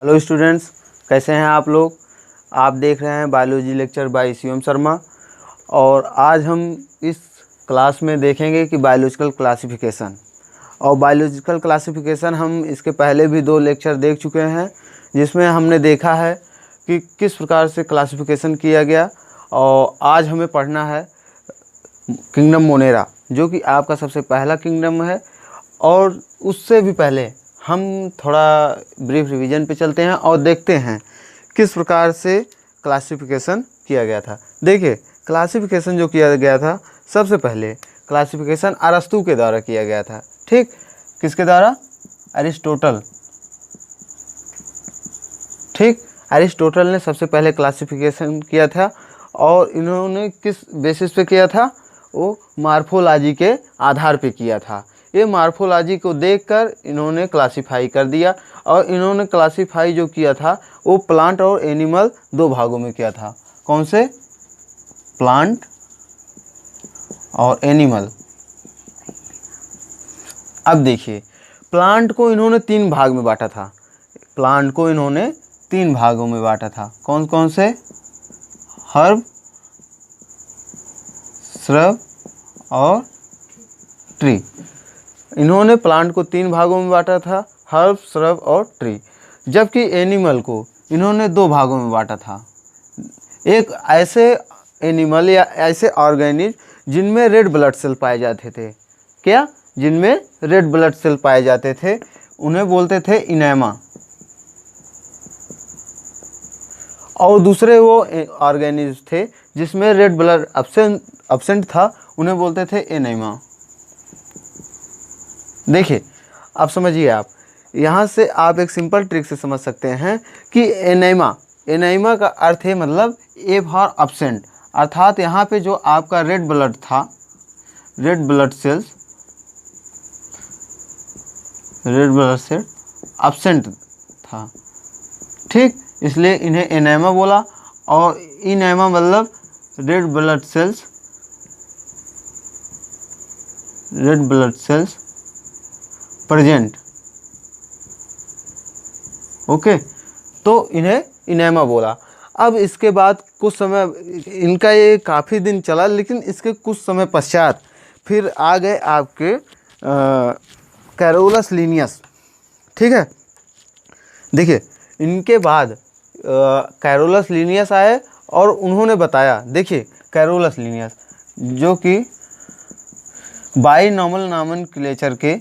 Hello students, कैसे हैं आप लोग। आप देख रहे हैं biology lecture by Shivam Sharma. और आज हम इस क्लास में देखेंगे कि बायोलॉजिकल क्लासिफिकेशन। और बायोलॉजिकल क्लासिफिकेशन हम इसके पहले भी 2 लेक्चर देख चुके हैं, जिसमें हमने देखा है कि किस प्रकार से क्लासिफिकेशन किया गया। और आज हमें पढ़ना है किंगडम मोनेरा, जो कि आपका सबसे पहला किंगडम है। और उससे भी पहले हम थोड़ा ब्रीफ रिवीजन पे चलते हैं और देखते हैं किस प्रकार से क्लासिफिकेशन किया गया था। देखिए, क्लासिफिकेशन जो किया गया था, सबसे पहले क्लासिफिकेशन अरस्तु के द्वारा किया गया था। ठीक, किसके द्वारा? अरिस्टोटल। ठीक, अरिस्टोटल ने सबसे पहले क्लासिफिकेशन किया था। और इन्होंने किस बेसिस पे किया था? वो मार्फोलॉजी के आधार पे किया था। ये मार्फोलॉजी को देखकर इन्होंने क्लासिफाई कर दिया। और इन्होंने क्लासिफाई जो किया था वो प्लांट और एनिमल 2 भागों में किया था। कौन से? प्लांट और एनिमल। अब देखिए, प्लांट को इन्होंने 3 भाग में बांटा था। प्लांट को इन्होंने 3 भागों में बांटा था। कौन कौन से? हर्ब, श्रब और ट्री। इन्होंने प्लांट को 3 भागों में बांटा था, हर्ब, श्रब और ट्री। जबकि एनिमल को इन्होंने 2 भागों में बांटा था। एक ऐसे एनिमल या ऐसे ऑर्गेनिज्म जिनमें रेड ब्लड सेल पाए जाते थे। क्या? जिनमें रेड ब्लड सेल पाए जाते थे, उन्हें बोलते थे इनेमा। और दूसरे वो ऑर्गेनिज्म थे जिसमें रेड ब्लड एब्सेंट था, उन्हें बोलते थे एनेमा। देखिए, अब समझिए, आप यहाँ से आप एक सिंपल ट्रिक से समझ सकते हैं कि एनेमा का अर्थ है मतलब ए फॉर एब्सेंट। अर्थात यहाँ पे जो आपका रेड ब्लड था, रेड ब्लड सेल एब्सेंट था। ठीक, इसलिए इन्हें एनेमा बोला। और इनेमा मतलब red blood cells present. Okay, तो इन्हें इनेमा बोला। अब इसके बाद कुछ समय, इनका ये काफ़ी दिन चला, लेकिन इसके कुछ समय पश्चात फिर आ गए आपके कैरोलस लीनियस। ठीक है, देखिए, इनके बाद कैरोलस लीनियस आए और उन्होंने बताया। देखिए, कैरोलस लीनियस जो कि बाइनॉर्मल नॉमेनक्लेचर के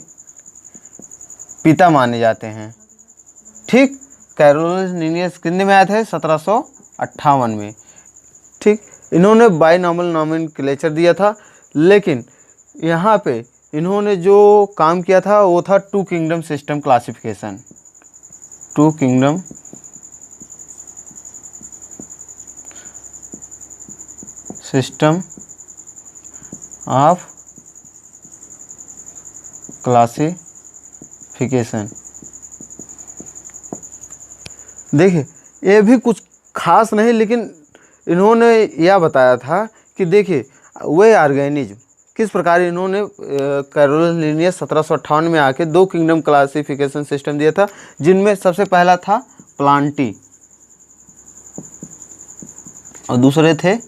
पिता माने जाते हैं। ठीक, कैरोलस लीनियस कितने में आए थे? 1758 में। ठीक, इन्होंने बाइनॉर्मल नॉमेनक्लेचर दिया था। लेकिन यहाँ पे इन्होंने जो काम किया था वो था 2 kingdom system classification. 2 kingdom system of classification. देखिए, ये भी कुछ खास नहीं, लेकिन इन्होंने यह बताया था कि देखिए, वे ऑर्गेनिज्म किस प्रकार इन्होंने कैरोलस लीनियस 1758 में आके 2 किंगडम क्लासिफिकेशन सिस्टम दिया था, जिनमें सबसे पहला था प्लांटी और दूसरे थे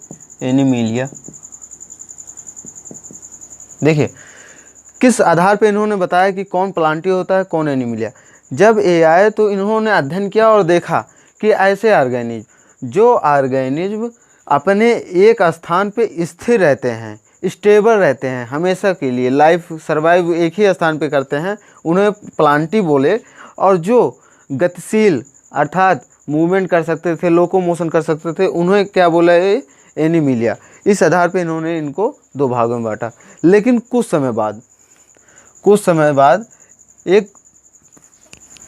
एनिमिलिया। देखिए, किस आधार पे इन्होंने बताया कि कौन प्लांटी होता है, कौन एनिमिलिया। जब ये आए तो इन्होंने अध्ययन किया और देखा कि ऐसे ऑर्गेनिज्म अपने एक स्थान पे स्थिर रहते हैं, स्टेबल रहते हैं, हमेशा के लिए लाइफ सर्वाइव एक ही स्थान पे करते हैं, उन्हें प्लांटी बोले। और जो गतिशील अर्थात मूवमेंट कर सकते थे, लोकोमोशन कर सकते थे, उन्हें क्या बोला? एनिमिलिया। इस आधार पे इन्होंने इनको 2 भागों में बांटा। लेकिन कुछ समय बाद एक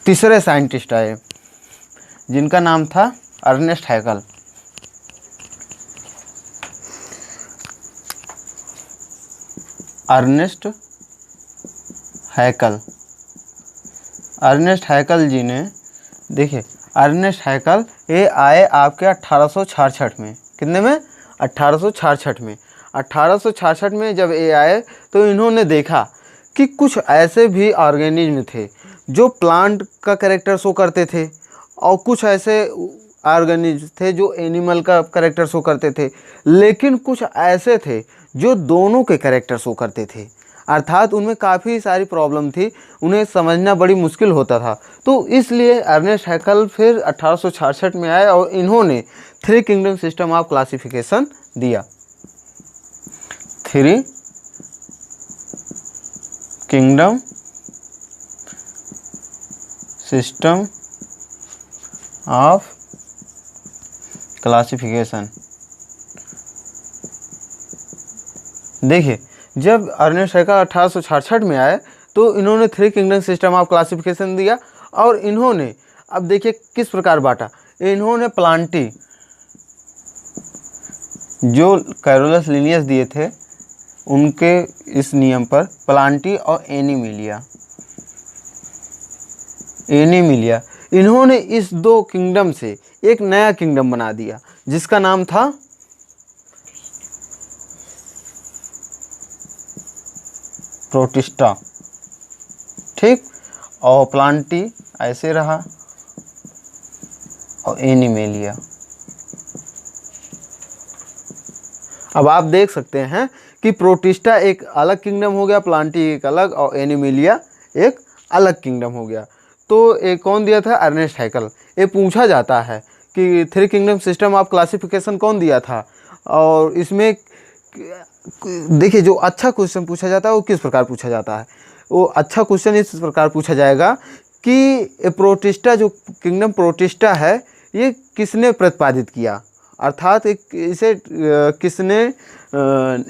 तीसरे साइंटिस्ट आए जिनका नाम था अर्नेस्ट हैकल। अर्नेस्ट हैकल जी ने, देखिए, अर्नेस्ट हैकल ये आए आपके 1866 में। कितने में? 1866 में। 1866 में जब ये आए तो इन्होंने देखा कि कुछ ऐसे भी ऑर्गेनिज्म थे जो प्लांट का कैरेक्टर शो करते थे और कुछ ऐसे ऑर्गेनिज्म थे जो एनिमल का कैरेक्टर शो करते थे, लेकिन कुछ ऐसे थे जो दोनों के कैरेक्टर शो करते थे। अर्थात उनमें काफ़ी सारी प्रॉब्लम थी, उन्हें समझना बड़ी मुश्किल होता था। तो इसलिए अर्नेस्ट हैकल फिर 1866 में आए और इन्होंने three kingdom system of classification दिया। Three kingdom system of classification. देखिए, जब अर्नेस्ट हैकल 1866 में आए तो इन्होंने three kingdom system of classification दिया। और इन्होंने, अब देखिए किस प्रकार बांटा, इन्होंने प्लांटी जो कैरोलस लिनियस दिए थे उनके इस नियम पर, प्लांटी और एनीमिलिया इन्होंने इस दो किंगडम से एक नया किंगडम बना दिया जिसका नाम था प्रोटिस्टा। ठीक, और प्लांटी ऐसे रहा और एनीमेलिया। अब आप देख सकते हैं कि प्रोटिस्टा एक अलग किंगडम हो गया, प्लांटी एक अलग, और एनीमेलिया एक अलग किंगडम हो गया। तो एक कौन दिया था? अर्नेस्ट हैकल। ये पूछा जाता है कि three kingdom system of classification कौन दिया था। और इसमें देखिए, जो अच्छा क्वेश्चन पूछा जाता है वो किस प्रकार पूछा जाता है। वो अच्छा क्वेश्चन इस प्रकार पूछा जाएगा कि प्रोटिस्टा, जो किंगडम प्रोटिस्टा है, ये किसने प्रतिपादित किया, अर्थात इसे किसने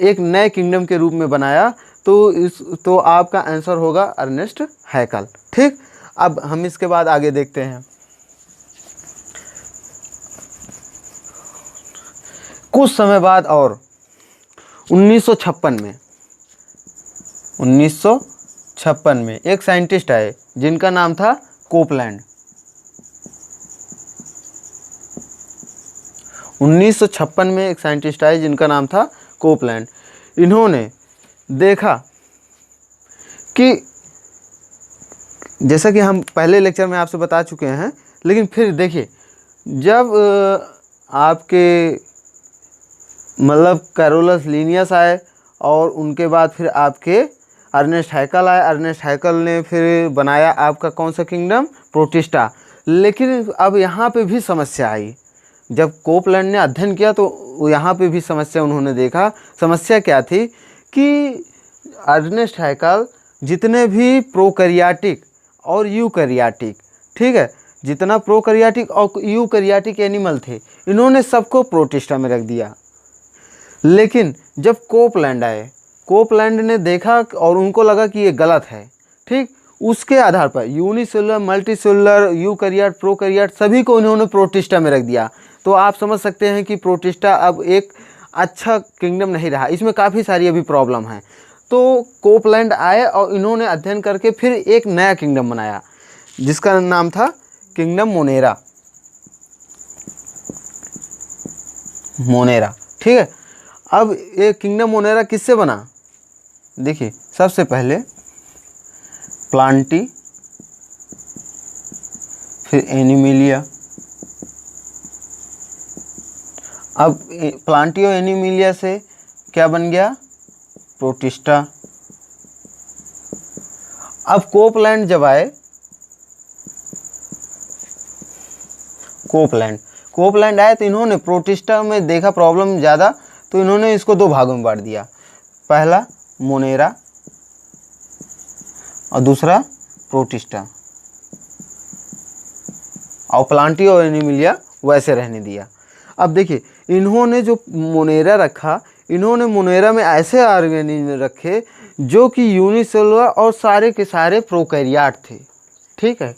एक नए किंगडम के रूप में बनाया। तो आपका आंसर होगा अर्नेस्ट हैकल। ठीक, अब हम इसके बाद आगे देखते हैं। कुछ समय बाद और 1956 में एक साइंटिस्ट आए जिनका नाम था कोपलैंड। 1956 में एक साइंटिस्ट आए जिनका नाम था कोपलैंड। इन्होंने देखा कि, जैसा कि हम पहले लेक्चर में आपसे बता चुके हैं, लेकिन फिर देखिए, जब आपके मतलब कैरोलस लिनियस आए और उनके बाद फिर आपके अर्नेस्ट हैकल आए। अर्नेस्ट हैकल ने फिर बनाया आपका कौन सा किंगडम? प्रोटिस्टा। लेकिन अब यहाँ पे भी समस्या आई। जब कोपलैंड ने अध्ययन किया तो यहाँ पे भी समस्या उन्होंने देखा। समस्या क्या थी कि अर्नेस्ट हैकल जितने भी प्रोकैरियोटिक और यूकैरियोटिक, ठीक है, जितना प्रोकैरियोटिक और यूकैरियोटिक एनिमल थे, इन्होंने सबको प्रोटिस्टा में रख दिया। लेकिन जब कोपलैंड आए, कोपलैंड ने देखा और उनको लगा कि ये गलत है। ठीक, उसके आधार पर यूनिसेलुलर, मल्टीसेलुलर, यूकैरियोट, प्रोकैरियोट सभी को इन्होंने प्रोटिस्टा में रख दिया। तो आप समझ सकते हैं कि प्रोटिस्टा अब एक अच्छा किंगडम नहीं रहा, इसमें काफ़ी सारी अभी प्रॉब्लम है। तो कोपलैंड आए और इन्होंने अध्ययन करके फिर एक नया किंगडम बनाया जिसका नाम था किंगडम मोनेरा। ठीक है, अब ये किंगडम मोनेरा किससे बना? देखिए, सबसे पहले प्लांटी, फिर एनीमिलिया। अब प्लांटी और एनीमिलिया से क्या बन गया? प्रोटिस्टा। अब कोपलैंड जब आए, कोपलैंड आए तो इन्होंने प्रोटिस्टा में देखा प्रॉब्लम ज़्यादा, तो इन्होंने इसको दो भागों में बांट दिया। पहला मोनेरा और दूसरा प्रोटिस्टा, और प्लांटी और एनीमिलिया वैसे रहने दिया। अब देखिए, इन्होंने जो मोनेरा रखा, इन्होंने मोनेरा में ऐसे ऑर्गेनिज्म रखे जो कि यूनिसेलुलर और सारे के सारे प्रोकैरियोट थे। ठीक है,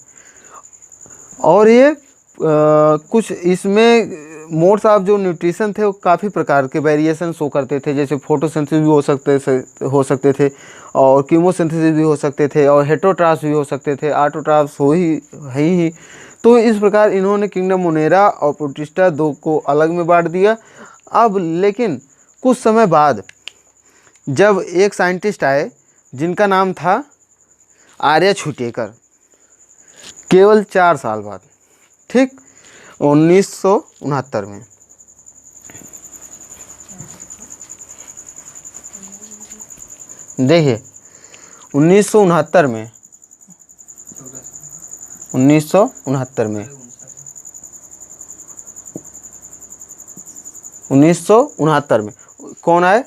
और ये कुछ इसमें मोड्स ऑफ जो न्यूट्रिशन थे वो काफ़ी प्रकार के वेरिएशन शो करते थे। जैसे फोटोसिंथेसिस भी हो सकते थे और कीमोसिंथेसिस भी हो सकते थे और हेटेरोट्रॉफ्स भी हो सकते थे, ऑटोट्रॉफ्स है ही। तो इस प्रकार इन्होंने किंगडम मोनेरा और प्रोटिस्टा दो को अलग में बांट दिया। अब लेकिन कुछ समय बाद जब एक साइंटिस्ट आए जिनका नाम था आर्यछुटेकर, केवल 4 साल बाद, ठीक, 1969 में। देखिए 1969 में 1969 में 1969 में कौन आए?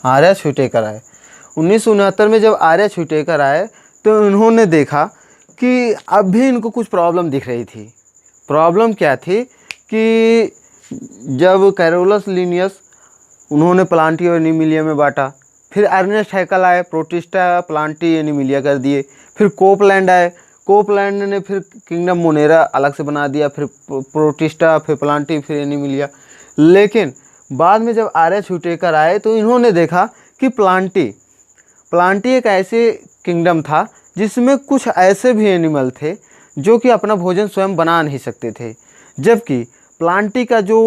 आर्या छुटेकर आए। 1969 में जब आर्या छुटेकर आए तो इन्होंने देखा कि अब भी इनको कुछ प्रॉब्लम दिख रही थी। प्रॉब्लम क्या थी कि जब कैरोलस लिनियस उन्होंने प्लांटी और एनिमिलिया में बांटा, फिर अर्नेस्ट हैकल आए, प्रोटिस्टा प्लांटी एनिमिलिया कर दिए, फिर कोपलैंड आए, कोपलैंड ने फिर किंगडम मोनेरा अलग से बना दिया, फिर प्रोटिस्टा, फिर प्लांटी, फिर एनिमिलिया। लेकिन बाद में जब आर्या छुटेकर आए तो इन्होंने देखा कि प्लांटी एक ऐसे किंगडम था जिसमें कुछ ऐसे भी एनिमल थे जो कि अपना भोजन स्वयं बना नहीं सकते थे, जबकि प्लांटी का जो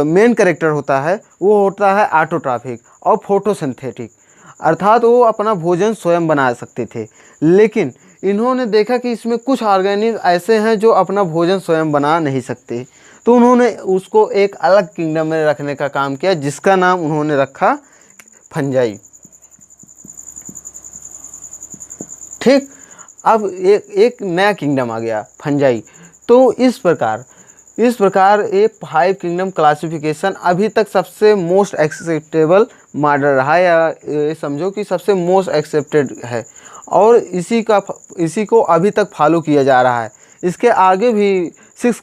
मेन कैरेक्टर होता है वो होता है ऑटोट्रॉफिक और फोटोसिंथेटिक, अर्थात वो अपना भोजन स्वयं बना सकते थे। लेकिन इन्होंने देखा कि इसमें कुछ ऑर्गेनिज्म ऐसे हैं जो अपना भोजन स्वयं बना नहीं सकते, तो उन्होंने उसको एक अलग किंगडम में रखने का काम किया, जिसका नाम उन्होंने रखा फंजाई। ठीक, अब एक नया किंगडम आ गया फंजाई। तो इस प्रकार ये 5 किंगडम क्लासिफिकेशन अभी तक सबसे मोस्ट एक्सेप्टेबल मॉडल रहा है, या ये समझो कि सबसे मोस्ट एक्सेप्टेड है, और इसी को अभी तक फॉलो किया जा रहा है। इसके आगे भी 6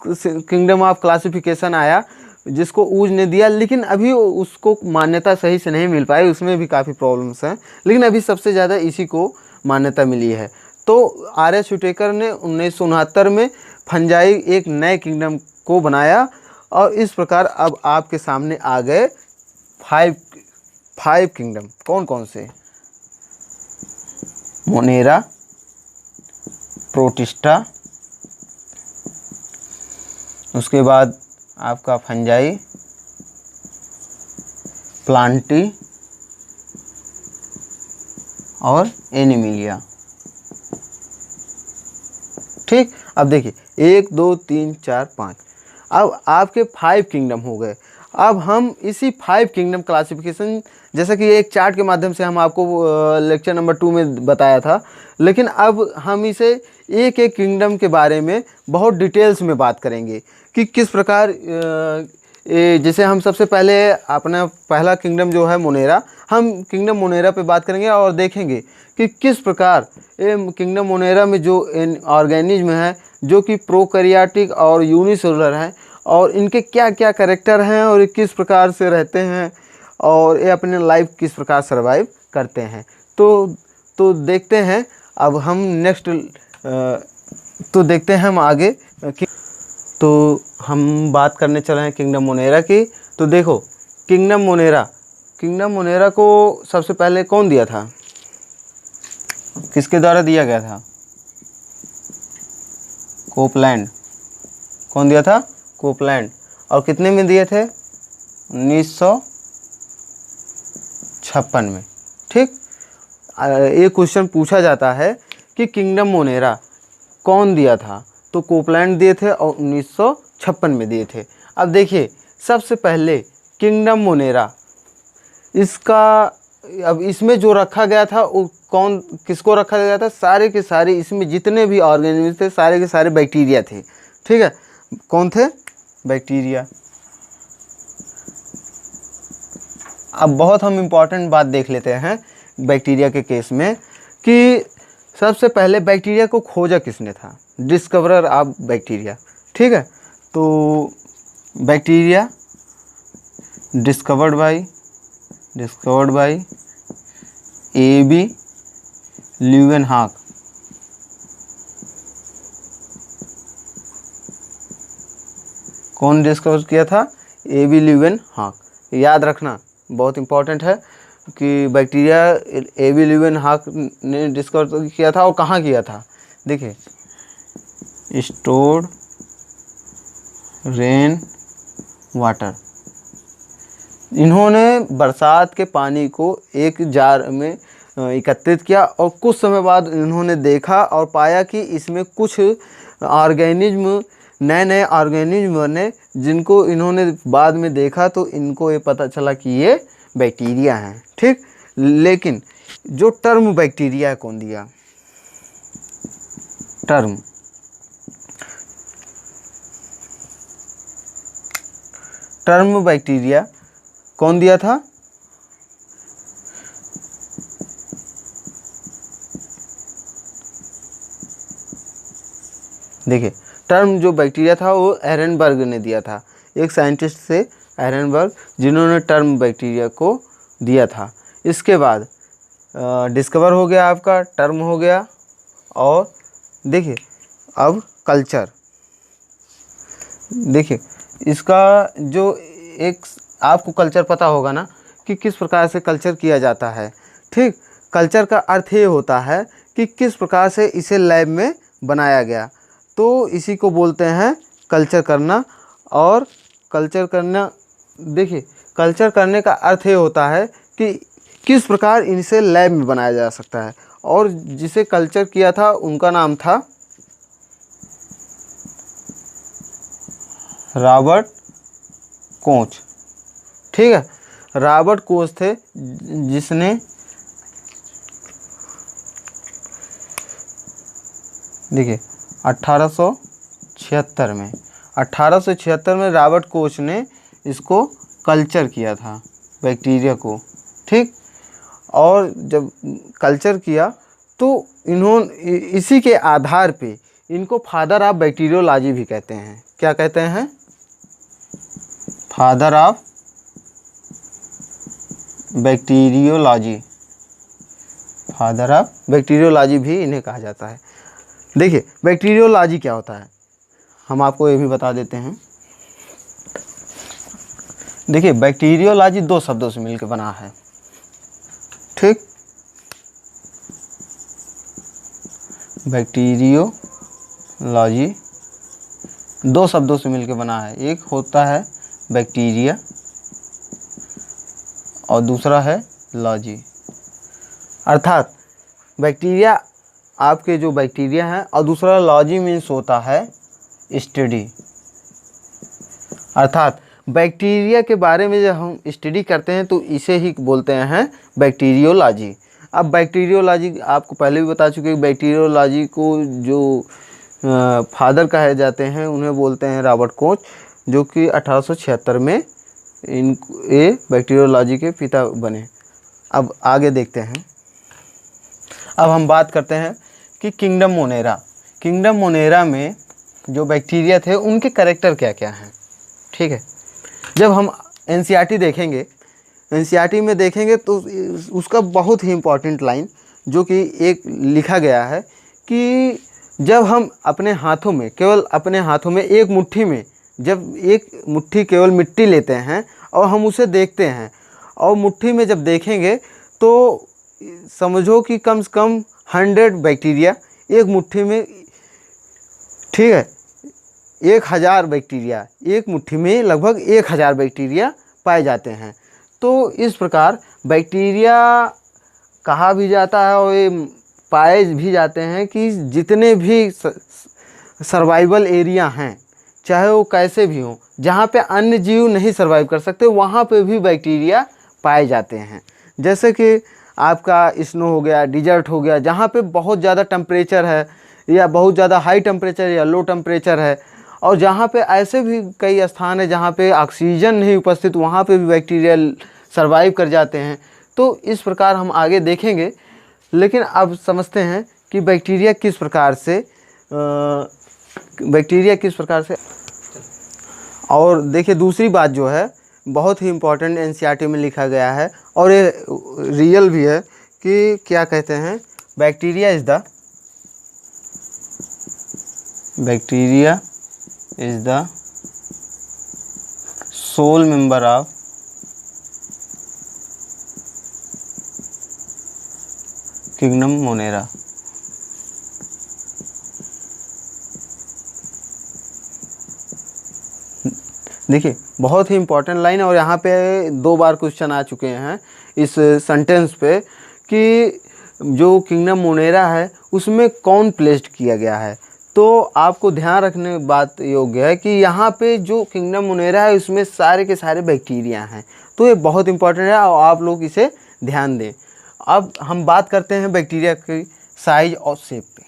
किंगडम ऑफ क्लासिफिकेशन आया जिसको ऊज ने दिया, लेकिन अभी उसको मान्यता सही से नहीं मिल पाई, उसमें भी काफ़ी प्रॉब्लम्स हैं, लेकिन अभी सबसे ज़्यादा इसी को मान्यता मिली है। तो आर्या छुटेकर ने 1969 में फंजाई एक नए किंगडम को बनाया, और इस प्रकार अब आपके सामने आ गए 5 किंगडम। कौन कौन से? मोनेरा, प्रोटिस्टा, उसके बाद आपका फंजाई, प्लांटी और एनिमिलिया। ठीक, अब देखिए 1 2 3 4 5, अब आपके 5 किंगडम हो गए। अब हम इसी 5 किंगडम क्लासिफिकेशन, जैसा कि एक चार्ट के माध्यम से हम आपको लेक्चर नंबर 2 में बताया था, लेकिन अब हम इसे एक एक किंगडम के बारे में बहुत डिटेल्स में बात करेंगे कि किस प्रकार जैसे हम सबसे पहले अपना पहला किंगडम जो है मोनेरा, हम किंगडम मोनेरा पे बात करेंगे और देखेंगे कि किस प्रकार किंगडम मोनेरा में जो ऑर्गेनिज्म है जो कि प्रोकैरियोटिक और यूनिसेलुलर हैं, और इनके क्या क्या कैरेक्टर हैं और ये किस प्रकार से रहते हैं, और ये अपने लाइफ किस प्रकार सर्वाइव करते हैं। तो देखते हैं अब हम नेक्स्ट, तो देखते हैं हम आगे कि, तो हम बात करने चले हैं किंगडम मोनेरा की। तो देखो किंगडम मोनेरा को सबसे पहले कौन दिया था, किसके द्वारा दिया गया था? कोपलैंड। कौन दिया था? कोपलैंड। और कितने में दिए थे? 1956 में। ठीक, ये क्वेश्चन पूछा जाता है कि किंगडम मोनेरा कौन दिया था, तो कोपलैंड दिए थे और 1956 में दिए थे। अब देखिए सबसे पहले किंगडम मोनेरा, इसका अब इसमें जो रखा गया था वो किसको रखा गया था? सारे के सारे इसमें जितने भी ऑर्गेनिज्म थे सारे के सारे बैक्टीरिया थे। ठीक है, कौन थे? बैक्टीरिया। अब बहुत हम इम्पॉर्टेंट बात देख लेते हैं बैक्टीरिया के केस में कि सबसे पहले बैक्टीरिया को खोजा किसने था? Discoverer of bacteria. ठीक है, तो bacteria discovered by A.B. Leeuwenhoek. कौन डिस्कवर किया था? A.B. ल्यूवेनहॉक। याद रखना बहुत इंपॉर्टेंट है कि बैक्टीरिया A.B. ल्यूवेनहॉक ने डिस्कवर किया था, और कहाँ किया था? देखिए स्टोर्ड रेन वाटर, इन्होंने बरसात के पानी को एक जार में एकत्रित किया और कुछ समय बाद इन्होंने देखा और पाया कि इसमें कुछ ऑर्गेनिज्म, नए नए ऑर्गेनिज्म बने, जिनको इन्होंने बाद में देखा तो इनको ये पता चला कि ये बैक्टीरिया हैं। ठीक, लेकिन जो टर्म बैक्टीरिया कौन दिया? टर्म बैक्टीरिया कौन दिया था? देखिए, टर्म जो बैक्टीरिया था वो एरेनबर्ग ने दिया था, एक साइंटिस्ट से एरेनबर्ग, जिन्होंने टर्म बैक्टीरिया को दिया था। इसके बाद डिस्कवर हो गया, आपका टर्म हो गया। और देखिए अब कल्चर, देखिए इसका जो एक, आपको कल्चर पता होगा ना कि किस प्रकार से कल्चर किया जाता है। ठीक, कल्चर का अर्थ ये होता है कि किस प्रकार से इसे लैब में बनाया गया, तो इसी को बोलते हैं कल्चर करना। और कल्चर करना, देखिए कल्चर करने का अर्थ ये होता है कि किस प्रकार इनसे लैब में बनाया जा सकता है। और जिसे कल्चर किया था उनका नाम था रॉबर्ट कोच। ठीक है, रॉबर्ट कोच थे जिसने, देखिए 1876 में रॉबर्ट कोच ने इसको कल्चर किया था, बैक्टीरिया को। ठीक, और जब कल्चर किया तो इन्होंने इसी के आधार पे इनको फादर ऑफ बैक्टीरियोलॉजी भी कहते हैं। क्या कहते हैं? Father of bacteriology, father of bacteriology भी इन्हें कहा जाता है। देखिए बैक्टीरियोलॉजी क्या होता है, हम आपको ये भी बता देते हैं। देखिए बैक्टीरियोलॉजी दो शब्दों से मिलकर बना है। ठीक, बैक्टीरियोलॉजी दो शब्दों से मिलकर बना है, एक होता है बैक्टीरिया और दूसरा है लॉजी। अर्थात बैक्टीरिया आपके जो बैक्टीरिया हैं और दूसरा लॉजी मीन्स होता है स्टडी। अर्थात बैक्टीरिया के बारे में जब हम स्टडी करते हैं तो इसे ही बोलते हैं बैक्टीरियोलॉजी। अब बैक्टीरियोलॉजी आपको पहले भी बता चुके हैं, बैक्टीरियोलॉजी को जो फादर कहे जाते हैं उन्हें बोलते हैं रॉबर्ट कोच, जो कि 1876 में ये बैक्टीरियोलॉजी के पिता बने। अब आगे देखते हैं। अब हम बात करते हैं कि किंगडम मोनेरा में जो बैक्टीरिया थे उनके कैरेक्टर क्या क्या हैं। ठीक है, जब हम एनसीईआरटी देखेंगे, एनसीईआरटी में देखेंगे तो उसका बहुत ही इम्पोर्टेंट लाइन जो कि एक लिखा गया है कि जब हम अपने हाथों में, केवल अपने हाथों में एक मुट्ठी में, जब एक मुट्ठी केवल मिट्टी लेते हैं और हम उसे देखते हैं और मुट्ठी में जब देखेंगे तो समझो कि कम से कम 100 बैक्टीरिया एक मुट्ठी में, ठीक है, 1000 बैक्टीरिया एक मुट्ठी में, लगभग 1000 बैक्टीरिया पाए जाते हैं। तो इस प्रकार बैक्टीरिया कहा भी जाता है और ये पाए भी जाते हैं कि जितने भी सर्वाइवल एरिया हैं, चाहे वो कैसे भी हों, जहाँ पे अन्य जीव नहीं सर्वाइव कर सकते वहाँ पे भी बैक्टीरिया पाए जाते हैं। जैसे कि आपका स्नो हो गया, डिजर्ट हो गया, जहाँ पे बहुत ज़्यादा टेम्परेचर है या बहुत ज़्यादा हाई टेम्परेचर या लो टेम्परेचर है, और जहाँ पे ऐसे भी कई स्थान है जहाँ पे ऑक्सीजन नहीं उपस्थित, वहाँ पे भी बैक्टीरिया सर्वाइव कर जाते हैं। तो इस प्रकार हम आगे देखेंगे, लेकिन अब समझते हैं कि बैक्टीरिया किस प्रकार से और देखिए दूसरी बात जो है बहुत ही इम्पोर्टेंट एनसीईआरटी में लिखा गया है और ये रियल भी है कि क्या कहते हैं, bacteria is the sole member of kingdom Monera. देखिए बहुत ही इम्पोर्टेंट लाइन, और यहाँ पे 2 बार क्वेश्चन आ चुके हैं इस सेंटेंस पे कि जो किंगडम मोनेरा है उसमें कौन प्लेस्ड किया गया है। तो आपको ध्यान रखने बात योग्य है कि यहाँ पे जो किंगडम मोनेरा है उसमें सारे के सारे बैक्टीरिया हैं। तो ये बहुत इंपॉर्टेंट है और आप लोग इसे ध्यान दें। अब हम बात करते हैं बैक्टीरिया की साइज और शेप पे।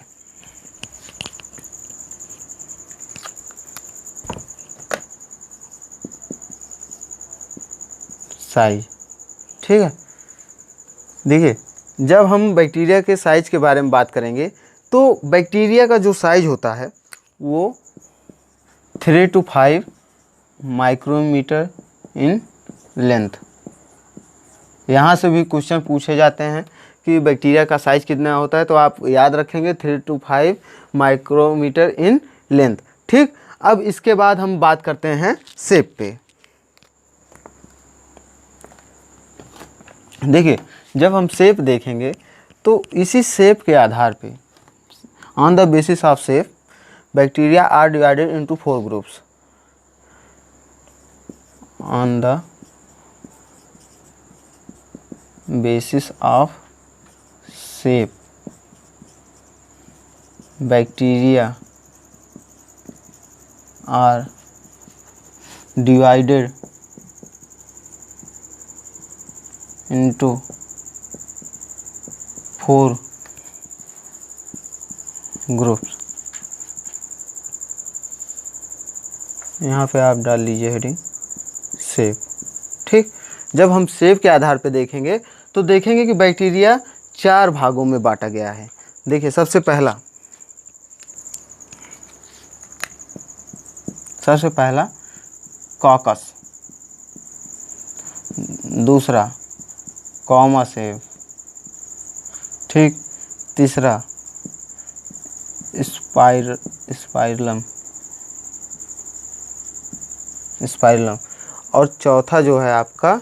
साइज, ठीक है। देखिए, जब हम बैक्टीरिया के साइज के बारे में बात करेंगे तो बैक्टीरिया का जो साइज होता है वो 3 to 5 माइक्रोमीटर इन लेंथ। यहाँ से भी क्वेश्चन पूछे जाते हैं कि बैक्टीरिया का साइज कितना होता है, तो आप याद रखेंगे 3 to 5 माइक्रोमीटर इन लेंथ, ठीक। अब इसके बाद हम बात करते हैं शेप पे। देखिए, जब हम शेप देखेंगे तो इसी शेप के आधार पे, on the basis of shape, bacteria are divided into 4 groups. On the basis of shape, bacteria are divided into 4 groups. यहाँ पे आप डाल लीजिए हेडिंग शेप, ठीक। जब हम शेप के आधार पे देखेंगे तो देखेंगे कि बैक्टीरिया 4 भागों में बांटा गया है। देखिए, सबसे पहला कॉकस, दूसरा कॉमा शेप, ठीक। तीसरा स्पाइरलम और चौथा जो है आपका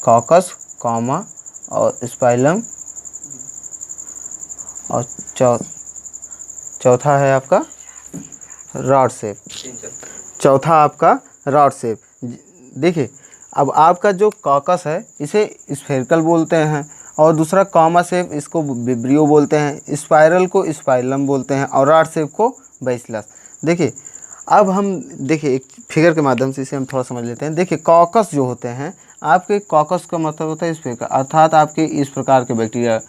कॉकस, कॉमा और स्पाइरलम, और चौथा है आपका रॉड शेप। चौथा आपका रॉड शेप। देखिए, अब आपका जो कॉकस है इसे स्फेरिकल बोलते हैं, और दूसरा कॉमा शेप इसको विब्रियो बोलते हैं, स्पाइरल को स्पाइरलम बोलते हैं, और रॉड शेप को बैसिलस। देखिए, अब हम देखिए एक फिगर के माध्यम से इसे हम थोड़ा समझ लेते हैं। देखिए, कॉकस जो होते हैं आपके, कॉकस का मतलब होता है स्फेरिकल, अर्थात आपके इस प्रकार के बैक्टीरिया,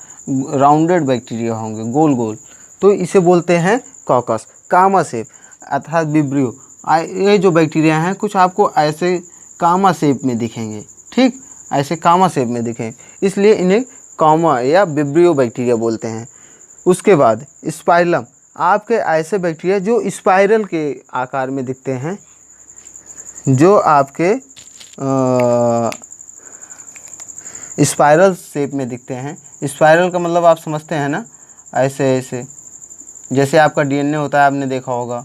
राउंडेड बैक्टीरिया होंगे, गोल गोल, तो इसे बोलते हैं कॉकस। कामा शेप अर्थात विब्रियो, ये जो बैक्टीरिया हैं कुछ आपको ऐसे कामा शेप में दिखेंगे, ठीक, ऐसे कामा शेप में दिखेंगे, इसलिए इन्हें कामा या विब्रियो बैक्टीरिया बोलते हैं। उसके बाद स्पाइरलम, आपके ऐसे बैक्टीरिया जो स्पाइरल के आकार में दिखते हैं, जो आपके स्पाइरल शेप में दिखते हैं। स्पाइरल का मतलब आप समझते हैं ना, ऐसे ऐसे जैसे आपका डीएनए होता है, आपने देखा होगा,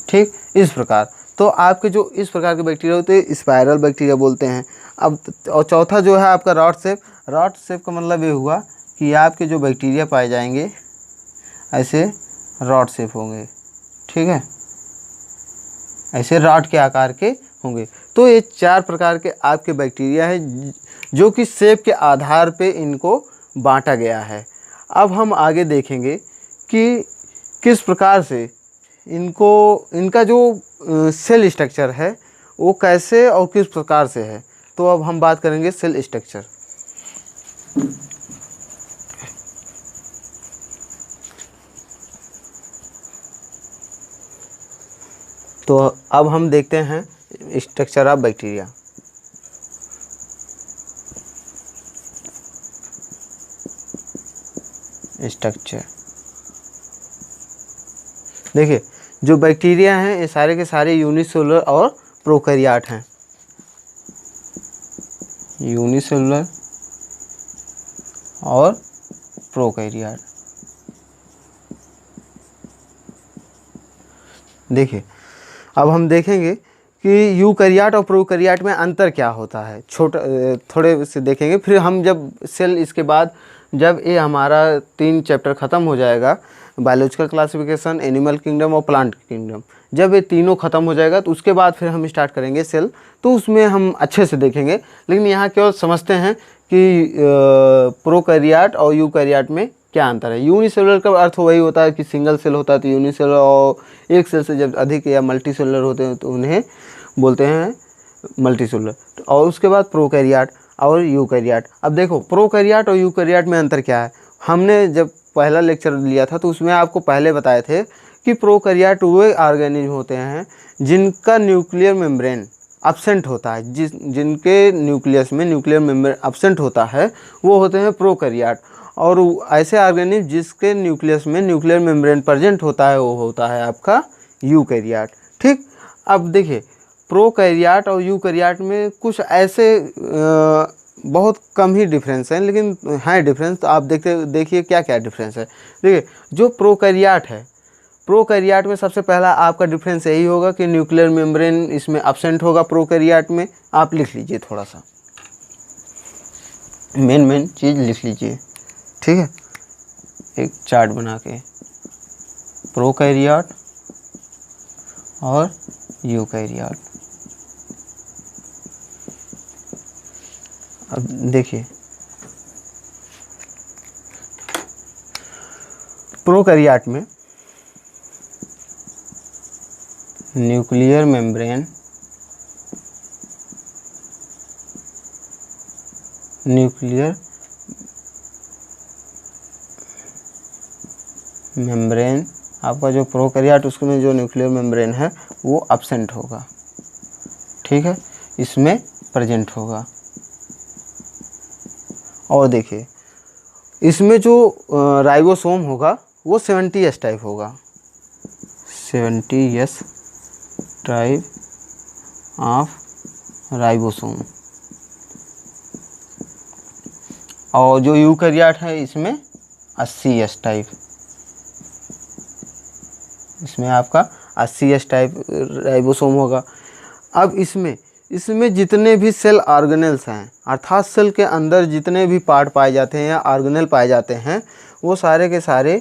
ठीक, इस प्रकार। तो आपके जो इस प्रकार के बैक्टीरिया होते हैं स्पाइरल बैक्टीरिया बोलते हैं। अब और चौथा जो है आपका रॉड शेप। रॉड शेप का मतलब ये हुआ कि आपके जो बैक्टीरिया पाए जाएंगे ऐसे रॉड शेप होंगे, ठीक है, ऐसे रॉड के आकार के होंगे। तो ये 4 प्रकार के आपके बैक्टीरिया है जो कि शेप के आधार पे इनको बांटा गया है। अब हम आगे देखेंगे कि किस प्रकार से इनका जो सेल स्ट्रक्चर है वो कैसे और किस प्रकार से है। तो अब हम बात करेंगे सेल स्ट्रक्चर। तो अब हम देखते हैं स्ट्रक्चर ऑफ बैक्टीरिया। स्ट्रक्चर देखिए, जो बैक्टीरिया हैं ये सारे के सारे यूनिसेलुलर और प्रोकैरियोट हैं। यूनिसेलुलर और प्रोकैरियोट। देखिए, अब हम देखेंगे कि यूकैरियोट और प्रोकैरियोट में अंतर क्या होता है, थोड़े से देखेंगे। फिर हम जब सेल इसके बाद जब ये हमारा 3 चैप्टर ख़त्म हो जाएगा, बायोलॉजिकल क्लासिफिकेशन, एनिमल किंगडम और प्लांट किंगडम, जब ये तीनों ख़त्म हो जाएगा तो उसके बाद फिर हम स्टार्ट करेंगे सेल, तो उसमें हम अच्छे से देखेंगे। लेकिन यहाँ केवल समझते हैं कि प्रोकैरियोट और यूकैरियोट में क्या अंतर है। यूनिसेलुलर का अर्थ वही होता है कि सिंगल सेल होता है तो यूनिसेलुलर, और एक सेल से जब अधिक या मल्टी सेलुलर होते हैं तो उन्हें बोलते हैं मल्टी सेलुलर। और उसके बाद प्रोकैरियोट और यूकैरियोट। अब देखो प्रोकैरियोट और यूकैरियोट में अंतर क्या है। हमने जब पहला लेक्चर लिया था तो उसमें आपको पहले बताए थे कि प्रोकैरियोट वे ऑर्गेनिज्म होते हैं जिनका न्यूक्लियर मेम्ब्रेन एब्सेंट होता है, जिनके न्यूक्लियस में न्यूक्लियर मेम्ब्रेन एब्सेंट होता है, वो होते हैं प्रोकैरियोट। और ऐसे ऑर्गेनिज्म जिसके न्यूक्लियस में न्यूक्लियर मेम्ब्रेन प्रेजेंट होता है वो होता है आपका यूकैरियोट। ठीक, अब देखिए प्रोकैरियोट और यूकैरियोट में कुछ ऐसे बहुत कम ही डिफरेंस है, लेकिन है डिफरेंस। तो आप देखिए क्या क्या डिफरेंस है। देखिए जो प्रोकैरियोट है, प्रोकैरियोट में सबसे पहला आपका डिफरेंस यही होगा कि न्यूक्लियर मेम्ब्रेन इसमें एब्सेंट होगा प्रोकैरियोट में। आप लिख लीजिए, थोड़ा सा मेन चीज़ लिख लीजिए, ठीक है, एक चार्ट बना के, प्रोकैरियोट और यूकैरियोट। अब देखिए प्रोकैरियोट में न्यूक्लियर मेम्ब्रेन आपका जो प्रोकैरियोट उसमें जो न्यूक्लियर मेम्ब्रेन है वो एब्सेंट होगा, ठीक है, इसमें प्रेजेंट होगा। और देखिए इसमें जो राइबोसोम होगा वो 70S टाइप होगा, 70S टाइप ऑफ राइबोसोम। और जो यूकैरियोट है इसमें 80S टाइप, इसमें आपका 80S टाइप राइबोसोम होगा। अब इसमें जितने भी सेल ऑर्गेनेल्स हैं, अर्थात सेल के अंदर जितने भी पार्ट पाए जाते हैं या ऑर्गेनेल पाए जाते हैं, वो सारे के सारे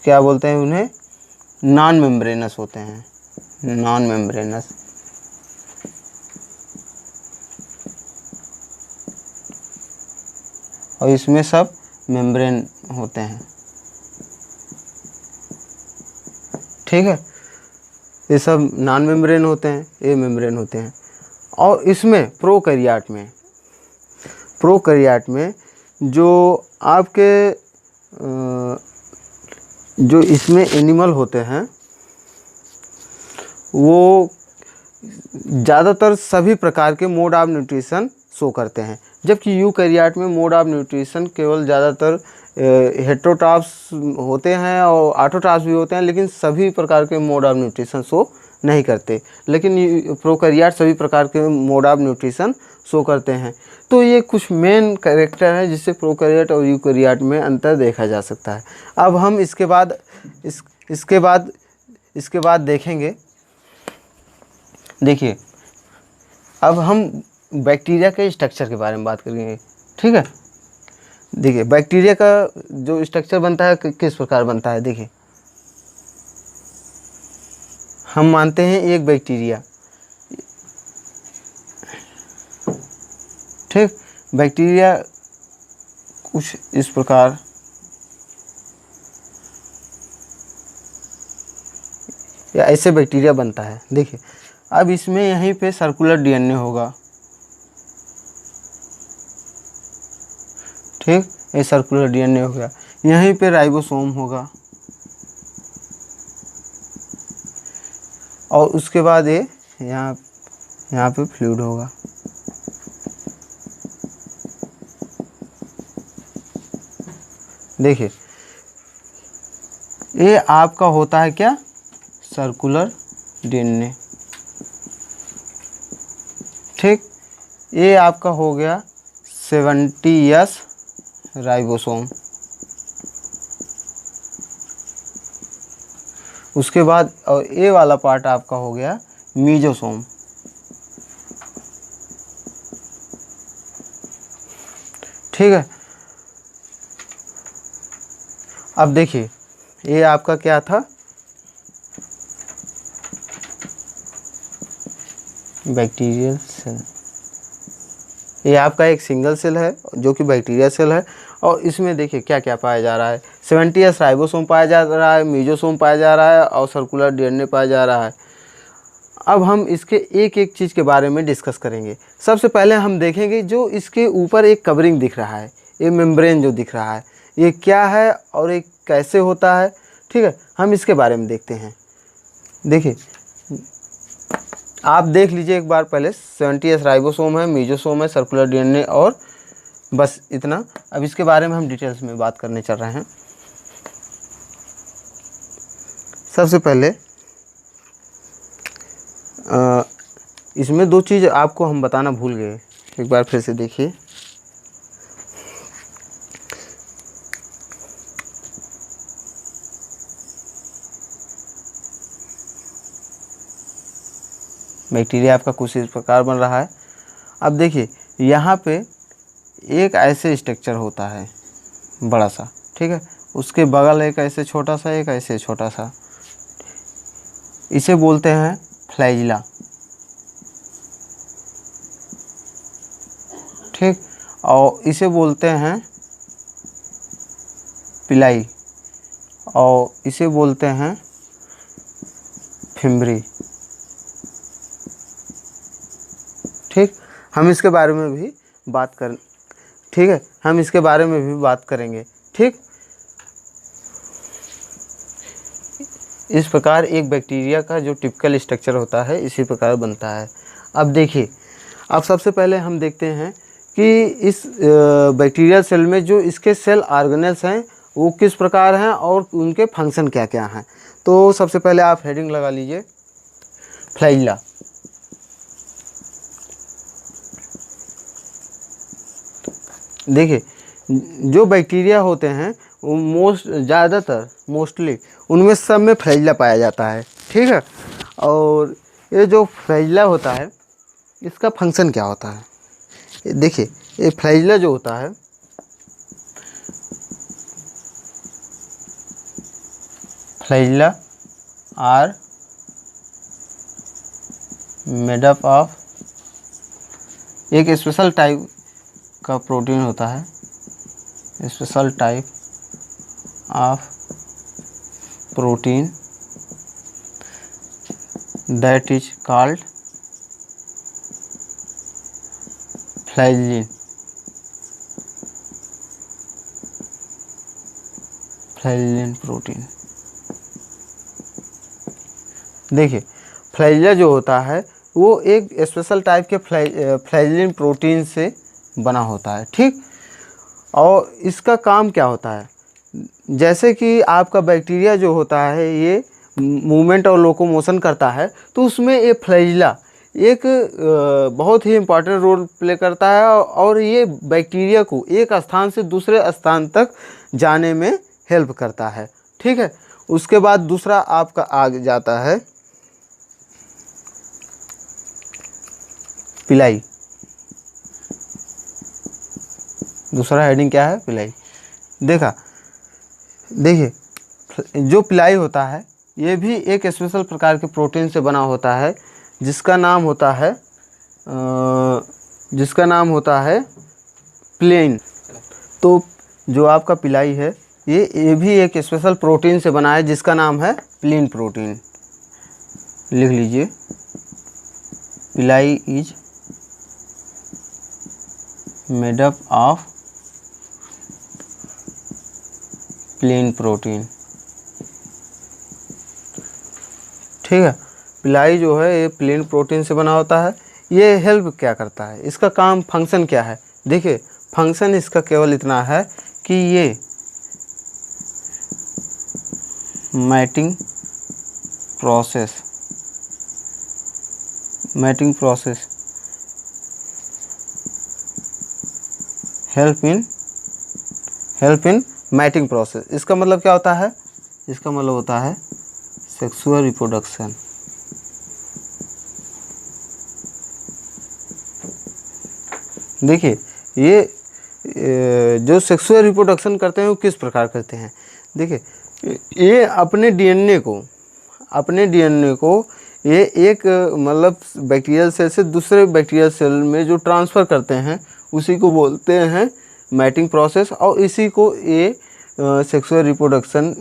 क्या बोलते हैं उन्हें, नॉन मेम्ब्रेनस होते हैं, नॉन मेम्ब्रेनस। और इसमें सब मेम्ब्रेन होते हैं, ठीक है, ये सब नॉन मेम्ब्रेन होते हैं, ये मेम्ब्रेन होते हैं। और इसमें प्रोकैरियोट में जो आपके जो इसमें एनिमल होते हैं वो ज़्यादातर सभी प्रकार के मोड ऑफ न्यूट्रिशन शो करते हैं, जबकि यूकैरियोट में मोड ऑफ न्यूट्रिशन केवल ज़्यादातर हेटेरोट्रॉफ्स होते हैं और ऑटोट्रॉफ्स भी होते हैं, लेकिन सभी प्रकार के मोड ऑफ न्यूट्रिशन शो नहीं करते। लेकिन प्रोकैरियोट सभी प्रकार के मोड ऑफ न्यूट्रिशन शो करते हैं। तो ये कुछ मेन कैरेक्टर है जिससे प्रोकैरियोट और यूकैरियोट में अंतर देखा जा सकता है। अब हम इसके बाद देखेंगे, देखिए अब हम बैक्टीरिया के स्ट्रक्चर के बारे में बात करेंगे, ठीक है। देखिए बैक्टीरिया का जो स्ट्रक्चर बनता है किस प्रकार बनता है। देखिए हम मानते हैं एक बैक्टीरिया, ठीक, बैक्टीरिया कुछ इस प्रकार या ऐसे बैक्टीरिया बनता है। देखिए अब इसमें यहीं पे सर्कुलर डीएनए होगा, ठीक, ये सर्कुलर डीएनए हो गया। यहीं पे राइबोसोम होगा और उसके बाद ये यहाँ पे फ्लूइड होगा। देखिए ये आपका होता है क्या, सर्कुलर डीएनए, ठीक। ये आपका हो गया 70S राइबोसोम। उसके बाद और ये वाला पार्ट आपका हो गया मीजोसोम। ठीक है। अब देखिए ये आपका क्या था, बैक्टीरियल सेल। ये आपका एक सिंगल सेल है जो कि बैक्टीरिया सेल है, और इसमें देखिए क्या क्या पाया जा रहा है। 70s राइबोसोम पाया जा रहा है, मीजोसोम पाया जा रहा है और सर्कुलर डीएनए पाया जा रहा है। अब हम इसके एक एक चीज़ के बारे में डिस्कस करेंगे। सबसे पहले हम देखेंगे जो इसके ऊपर एक कवरिंग दिख रहा है, ये मेम्ब्रेन जो दिख रहा है, ये क्या है और ये कैसे होता है। ठीक है, हम इसके बारे में देखते हैं। देखिए आप देख लीजिए एक बार पहले, 70s राइबोसोम है, मीजोसोम है, सर्कुलर डीएनए, और बस इतना। अब इसके बारे में हम डिटेल्स में बात करने चल रहे हैं। सबसे पहले इसमें दो चीज़ आपको हम बताना भूल गए, एक बार फिर से देखिए। बैक्टीरिया आपका कुछ इस प्रकार बन रहा है। अब देखिए यहाँ पे एक ऐसे स्ट्रक्चर होता है बड़ा सा, ठीक है, उसके बगल एक ऐसे छोटा सा, एक ऐसे छोटा सा, इसे बोलते हैं फ्लैजिला। ठीक, और इसे बोलते हैं पिलाई, और इसे बोलते हैं फिम्बरी। ठीक, हम इसके बारे में भी बात कर, ठीक है, हम इसके बारे में भी बात करेंगे। ठीक, इस प्रकार एक बैक्टीरिया का जो टिपिकल स्ट्रक्चर होता है इसी प्रकार बनता है। अब देखिए, अब सबसे पहले हम देखते हैं कि इस बैक्टीरियल सेल में जो इसके सेल ऑर्गेनेल्स हैं वो किस प्रकार हैं और उनके फंक्शन क्या क्या हैं। तो सबसे पहले आप हेडिंग लगा लीजिए, फ्लैजिला। देखिए जो बैक्टीरिया होते हैं वो मोस्टली उनमें सब में फ्लैजिला पाया जाता है। ठीक है, और ये जो फ्लैजिला होता है इसका फंक्शन क्या होता है। देखिए ये फ्लैजिला जो होता है, flagella are made up of, एक स्पेशल टाइप का प्रोटीन होता है, special type of protein that is called flagellin. Flagellin protein. देखिए फ्लैजिला जो होता है वो एक स्पेशल टाइप के फ्लैजिलिन प्रोटीन से बना होता है। ठीक, और इसका काम क्या होता है, जैसे कि आपका बैक्टीरिया जो होता है ये मूवमेंट और लोकोमोशन करता है, तो उसमें ये फ्लैजिला एक बहुत ही इम्पॉर्टेंट रोल प्ले करता है, और ये बैक्टीरिया को एक स्थान से दूसरे स्थान तक जाने में हेल्प करता है। ठीक है, उसके बाद दूसरा आपका आगे जाता है पिलाई। दूसरा हेडिंग क्या है, पिलाई। देखिए जो पिलाई होता है ये भी एक स्पेशल प्रकार के प्रोटीन से बना होता है जिसका नाम होता है प्लेन। तो जो आपका पिलाई है ये भी एक स्पेशल प्रोटीन से बना है जिसका नाम है प्लेन प्रोटीन। लिख लीजिए, pili is made up of plain protein. ठीक है, पिलाई जो है ये प्लेन प्रोटीन से बना होता है। ये हेल्प क्या करता है, इसका काम फंक्शन क्या है। देखिए फंक्शन इसका केवल इतना है कि ये mating process help in mating process. इसका मतलब क्या होता है, इसका मतलब होता है सेक्सुअल रिप्रोडक्शन। देखिए ये जो सेक्सुअल रिप्रोडक्शन करते हैं वो किस प्रकार करते हैं। देखिए ये अपने डीएनए को ये एक मतलब बैक्टीरियल सेल से दूसरे बैक्टीरियल सेल में जो ट्रांसफ़र करते हैं उसी को बोलते हैं मैटिंग प्रोसेस, और इसी को ये सेक्सुअल रिप्रोडक्शन,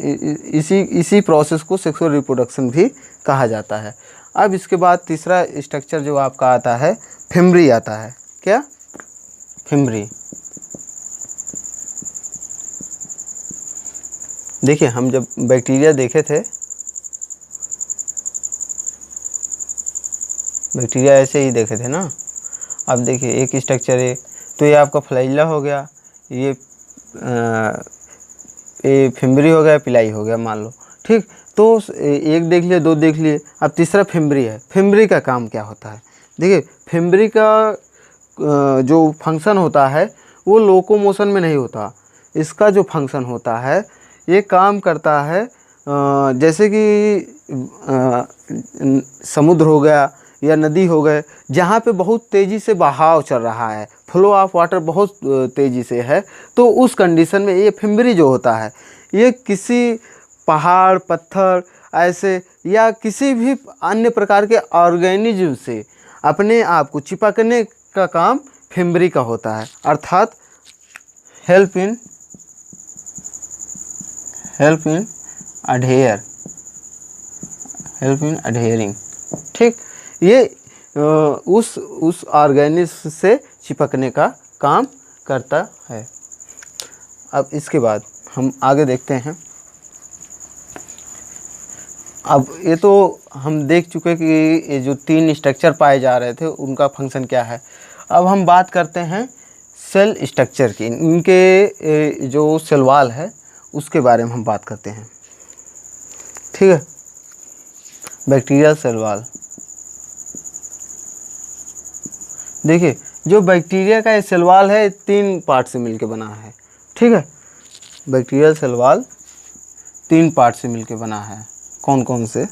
इसी प्रोसेस को सेक्सुअल रिप्रोडक्शन भी कहा जाता है। अब इसके बाद तीसरा स्ट्रक्चर जो आपका आता है फिम्बरी आता है। क्या? फिम्बरी। देखिए हम जब बैक्टीरिया देखे थे, बैक्टीरिया ऐसे ही देखे थे ना। अब देखिए एक स्ट्रक्चर है, तो ये आपका फ्लैजिला हो गया, ये फिम्बरी हो गया, पिलाई हो गया मान लो, ठीक। तो एक देख लिए, दो देख लिए, अब तीसरा फिम्बरी है। फिम्बरी का काम क्या होता है? देखिए फिम्बरी का जो फंक्शन होता है वो लोकोमोशन में नहीं होता। इसका जो फंक्शन होता है ये काम करता है जैसे कि समुद्र हो गया या नदी हो गए, जहाँ पे बहुत तेज़ी से बहाव चल रहा है, फ्लो ऑफ वाटर बहुत तेज़ी से है, तो उस कंडीशन में ये फिम्बरी जो होता है ये किसी पहाड़, पत्थर ऐसे या किसी भी अन्य प्रकार के ऑर्गेनिज्म से अपने आप को चिपकने का काम फिम्बरी का होता है, अर्थात हेल्प इन अडहेयरिंग, ठीक। ये उस ऑर्गेनिज्म से चिपकने का काम करता है। अब इसके बाद हम आगे देखते हैं। अब ये तो हम देख चुके कि ये जो 3 स्ट्रक्चर पाए जा रहे थे उनका फंक्शन क्या है। अब हम बात करते हैं सेल स्ट्रक्चर की, इनके जो सेल वॉल है उसके बारे में हम बात करते हैं, ठीक है। बैक्टीरियल सेल वॉल, देखिए जो बैक्टीरिया का सेल वॉल है 3 पार्ट से मिलकर बना है, ठीक है। बैक्टीरियल सेल वॉल 3 पार्ट से मिलकर बना है। कौन कौन से?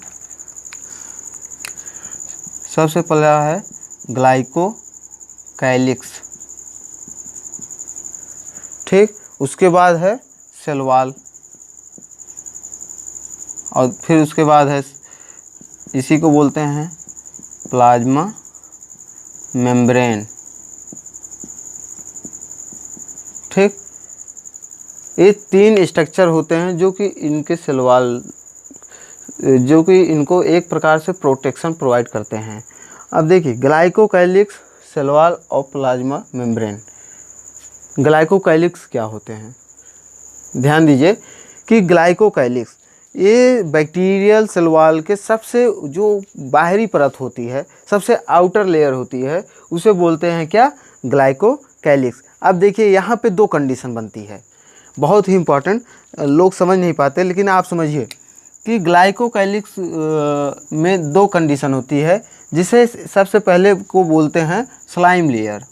सबसे पहला है ग्लाइकोकाइलिक्स, ठीक। उसके बाद है सेल वॉल, और फिर उसके बाद है, इसी को बोलते हैं प्लाज्मा मेम्ब्रेन, ठीक। ये 3 स्ट्रक्चर होते हैं जो कि इनके सेल वॉल, जो कि इनको एक प्रकार से प्रोटेक्शन प्रोवाइड करते हैं। अब देखिए ग्लाइकोकाइलिक्स, सेल वॉल और प्लाज्मा मेम्ब्रेन। ग्लाइकोकाइलिक्स क्या होते हैं? ध्यान दीजिए कि ग्लाइकोकाइलिक्स ये बैक्टीरियल सेल वॉल के सबसे जो बाहरी परत होती है, सबसे आउटर लेयर होती है, उसे बोलते हैं क्या? ग्लाइकोकाइलिक्स। अब देखिए यहाँ पे 2 कंडीशन बनती है, बहुत ही इम्पॉर्टेंट, लोग समझ नहीं पाते, लेकिन आप समझिए कि ग्लाइकोकाइलिक्स में 2 कंडीशन होती है, जिसे सबसे पहले को बोलते हैं स्लाइम लेयर,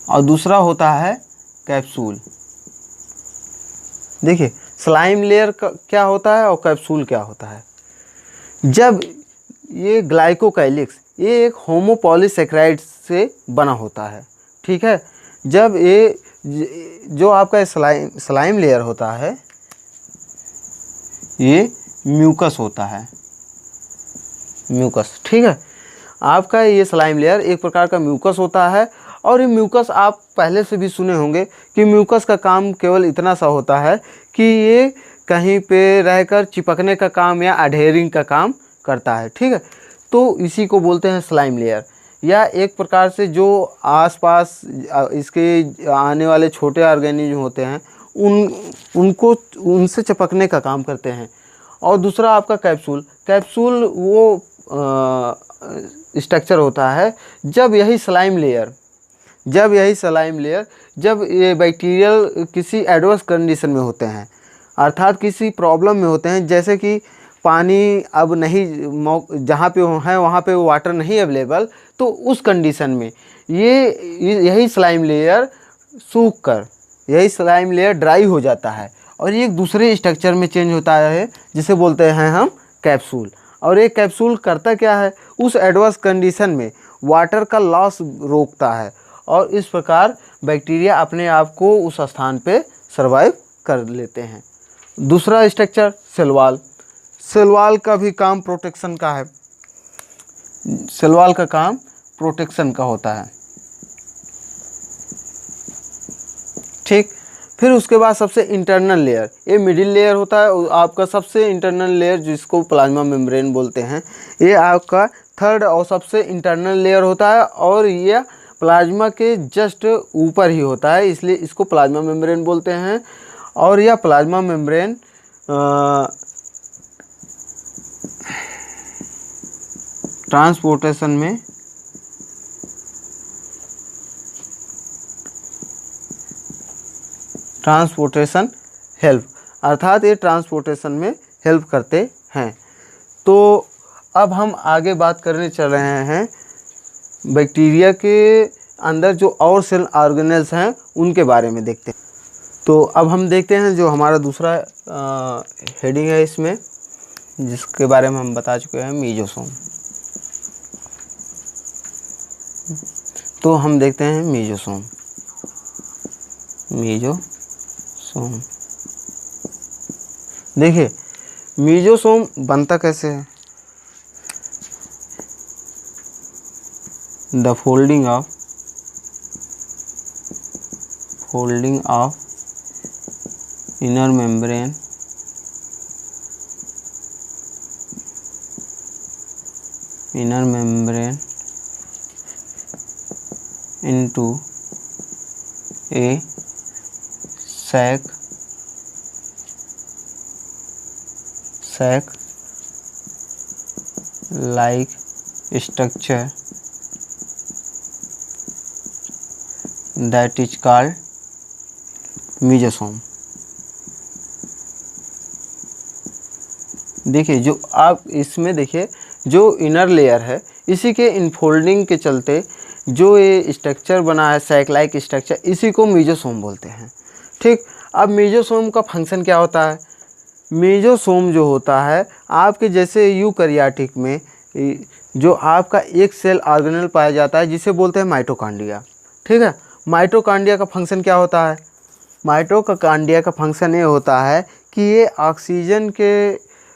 और दूसरा होता है कैप्सूल। देखिए स्लाइम लेयर क्या होता है और कैप्सूल क्या होता है। जब ये ग्लाइकोकाइलिक्स ये एक होमोपॉलीसेकेराइड से बना होता है, ठीक है। जब ये जो आपका स्लाइम लेयर होता है ये म्यूकस होता है, म्यूकस, ठीक है। आपका ये स्लाइम लेयर एक प्रकार का म्यूकस होता है, और ये म्यूकस आप पहले से भी सुने होंगे कि म्यूकस का काम केवल इतना सा होता है कि ये कहीं पे रहकर चिपकने का काम या अडहेरिंग का काम करता है, ठीक है। तो इसी को बोलते हैं स्लाइम लेयर, या एक प्रकार से जो आसपास इसके आने वाले छोटे ऑर्गेनिज्म होते हैं उनको उनसे चिपकने का काम करते हैं। और दूसरा आपका कैप्सूल, कैप्सूल वो स्ट्रक्चर होता है जब यही स्लाइम लेयर जब ये बैक्टीरियल किसी एडवर्स कंडीशन में होते हैं, अर्थात किसी प्रॉब्लम में होते हैं, जैसे कि पानी अब नहीं, जहाँ पे है वहाँ पे वाटर नहीं अवेलेबल, तो उस कंडीशन में यही स्लाइम लेयर सूख कर यही स्लाइम लेयर ड्राई हो जाता है और ये एक दूसरे स्ट्रक्चर में चेंज होता है जिसे बोलते हैं हम कैप्सूल। और एक कैप्सूल करता क्या है, उस एडवर्स कंडीशन में वाटर का लॉस रोकता है और इस प्रकार बैक्टीरिया अपने आप को उस स्थान पे सर्वाइव कर लेते हैं। दूसरा structure cell wall. Cell wall का भी काम प्रोटेक्शन का है। सेल वॉल का काम प्रोटेक्शन का होता है, ठीक। फिर उसके बाद सबसे इंटरनल लेयर, ये मिडिल लेयर होता है आपका, सबसे इंटरनल लेयर जिसको प्लाज्मा मेम्ब्रेन बोलते हैं, ये आपका थर्ड और सबसे इंटरनल लेयर होता है और यह प्लाज्मा के जस्ट ऊपर ही होता है, इसलिए इसको प्लाज्मा मेम्ब्रेन बोलते हैं। और यह प्लाज्मा मेम्ब्रेन ट्रांसपोर्टेशन हेल्प, अर्थात ये ट्रांसपोर्टेशन में हेल्प करते हैं। तो अब हम आगे बात करने चल रहे हैं बैक्टीरिया के अंदर जो और सेल ऑर्गेनेल्स हैं उनके बारे में देखते हैं। तो अब हम देखते हैं जो हमारा दूसरा हेडिंग है इसमें, जिसके बारे में हम बता चुके हैं, मीजोसोम। तो हम देखते हैं मीजोसोम। देखिए मीजोसोम बनता कैसे है। The folding of inner membrane into a sac like structure that is called mesosome. देखिए जो आप इसमें देखिए जो इनर लेयर है, इसी के इनफोल्डिंग के चलते जो ये स्ट्रक्चर बना है, सैक लाइक स्ट्रक्चर, इसी को मीजोसोम बोलते हैं, ठीक। अब मीजोसोम का फंक्शन क्या होता है। मीजोसोम जो होता है आपके जैसे यूकैरियोटिक में जो आपका एक सेल ऑर्गेनेल पाया जाता है जिसे बोलते हैं माइटोकॉन्ड्रिया, ठीक है। माइटोकॉन्ड्रिया का फंक्शन क्या होता है। माइटोकॉन्ड्रिया का फंक्शन ये होता है कि ये ऑक्सीजन के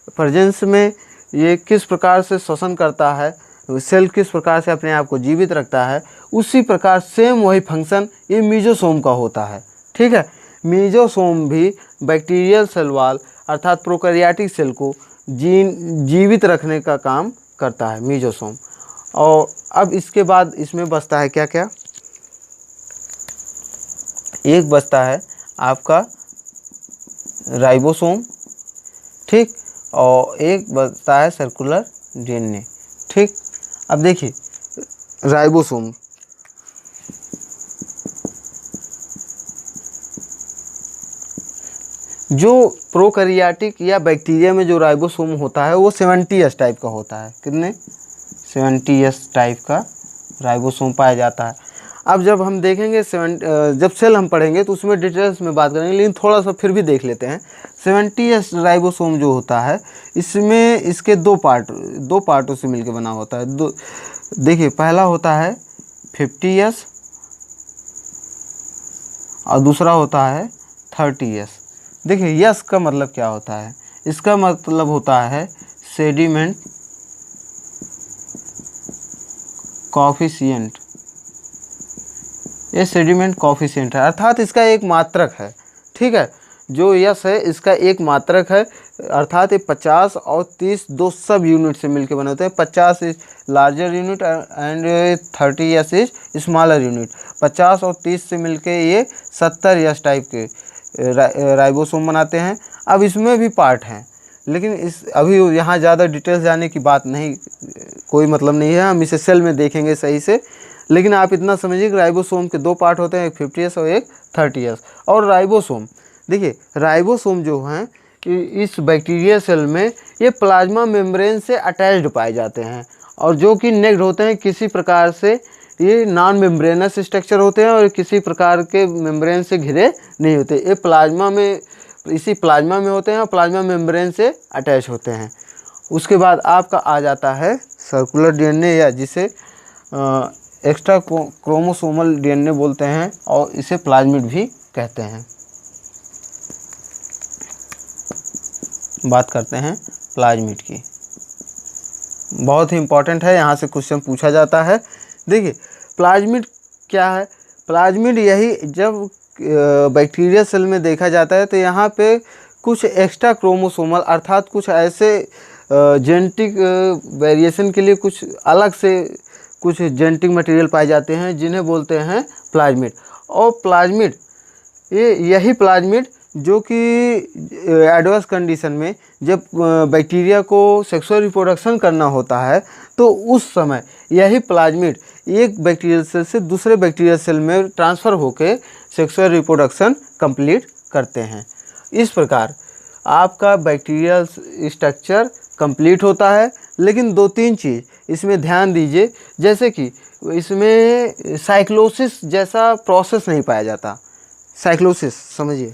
प्रेजेंस में ये किस प्रकार से श्वसन करता है, सेल किस प्रकार से अपने आप को जीवित रखता है, उसी प्रकार सेम वही फंक्शन ये मीजोसोम का होता है, ठीक है। मीजोसोम भी बैक्टीरियल सेल वॉल अर्थात प्रोकैरियोटिक सेल को जीवित रखने का काम करता है मीजोसोम। और अब इसके बाद इसमें बचता है क्या क्या, एक बचता है आपका राइबोसोम, ठीक, और एक बचता है सर्कुलर डीएनए, ठीक। अब देखिए राइबोसोम, जो प्रोकैरियोटिक या बैक्टीरिया में जो राइबोसोम होता है वो 70S टाइप का होता है। कितने 70S टाइप का राइबोसोम पाया जाता है। अब जब हम देखेंगे जब सेल हम पढ़ेंगे तो उसमें डिटेल्स में बात करेंगे, लेकिन थोड़ा सा फिर भी देख लेते हैं। 70S राइबोसोम जो होता है इसमें इसके दो पार्टों से मिलकर बना होता है। देखिए पहला होता है 50S और दूसरा होता है 30S। देखिए यस का मतलब क्या होता है, इसका मतलब होता है सेडिमेंट कॉफिशिएंट। ये सेडिमेंट कॉफिशिएंट है, अर्थात इसका एक मात्रक है, ठीक है। जो यस है इसका एक मात्रक है, अर्थात ये 50 और 30 दो सब यूनिट से मिलकर बने होते हैं। 50 is larger unit and 30S is smaller unit. 50 और 30 से मिलके ये 70S टाइप के राइबोसोम बनाते हैं। अब इसमें भी पार्ट हैं, लेकिन अभी यहाँ ज़्यादा डिटेल्स जाने की बात नहीं, कोई मतलब नहीं है, हम इसे सेल में देखेंगे सही से। लेकिन आप इतना समझिए कि राइबोसोम के दो पार्ट होते हैं, एक 50S और एक 30S। और राइबोसोम, देखिए राइबोसोम जो हैं इस बैक्टीरिया सेल में ये प्लाज्मा मेम्ब्रेन से अटैच्ड पाए जाते हैं और जो कि नेक्ड होते हैं किसी प्रकार से, ये नॉन मेम्ब्रेनस स्ट्रक्चर होते हैं और किसी प्रकार के मेम्ब्रेन से घिरे नहीं होते। ये प्लाज्मा में, इसी प्लाज्मा में होते हैं और प्लाज्मा मेम्ब्रेन से अटैच होते हैं। उसके बाद आपका आ जाता है सर्कुलर डीएनए, या जिसे एक्स्ट्रा क्रोमोसोमल डीएनए बोलते हैं और इसे प्लाज्मिड भी कहते हैं। बात करते हैं प्लाज्मिड की, बहुत ही इम्पोर्टेंट है, यहाँ से क्वेश्चन पूछा जाता है। देखिए प्लाज्मिड क्या है। प्लाज्मिड यही जब बैक्टीरिया सेल में देखा जाता है तो यहाँ पे कुछ एक्स्ट्रा क्रोमोसोमल अर्थात कुछ ऐसे जेनेटिक वेरिएशन के लिए कुछ अलग से कुछ जेनेटिक मटेरियल पाए जाते हैं जिन्हें बोलते हैं प्लाज्मिड। और प्लाज्मिड यही प्लाज्मिड जो कि एडवर्स कंडीशन में जब बैक्टीरिया को सेक्सुअल रिप्रोडक्शन करना होता है तो उस समय यही प्लाज्मिड एक बैक्टीरियल सेल से दूसरे बैक्टीरियल सेल में ट्रांसफ़र होकर सेक्सुअल रिप्रोडक्शन कंप्लीट करते हैं। इस प्रकार आपका बैक्टीरियल स्ट्रक्चर कंप्लीट होता है। लेकिन 2-3 चीज़ इसमें ध्यान दीजिए, जैसे कि इसमें साइक्लोसिस जैसा प्रोसेस नहीं पाया जाता। साइक्लोसिस समझिए,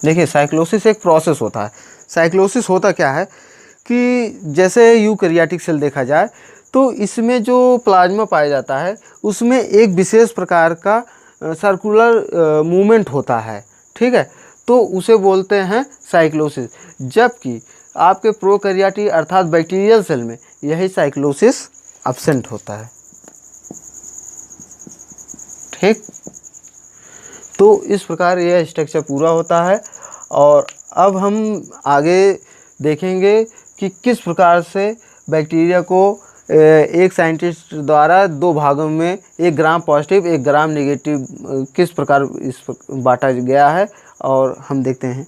देखिए साइक्लोसिस एक प्रोसेस होता है। साइक्लोसिस होता क्या है कि जैसे यूकैरियोटिक सेल देखा जाए तो इसमें जो प्लाज्मा पाया जाता है उसमें एक विशेष प्रकार का सर्कुलर मूवमेंट होता है, ठीक है, तो उसे बोलते हैं साइक्लोसिस। जबकि आपके प्रोकैरियोटिक अर्थात बैक्टीरियल सेल में यही साइक्लोसिस एब्सेंट होता है, ठीक। तो इस प्रकार यह स्ट्रक्चर पूरा होता है। और अब हम आगे देखेंगे कि किस प्रकार से बैक्टीरिया को एक साइंटिस्ट द्वारा 2 भागों में, 1 ग्राम पॉजिटिव 1 ग्राम नेगेटिव, किस प्रकार इस बांटा गया है और हम देखते हैं।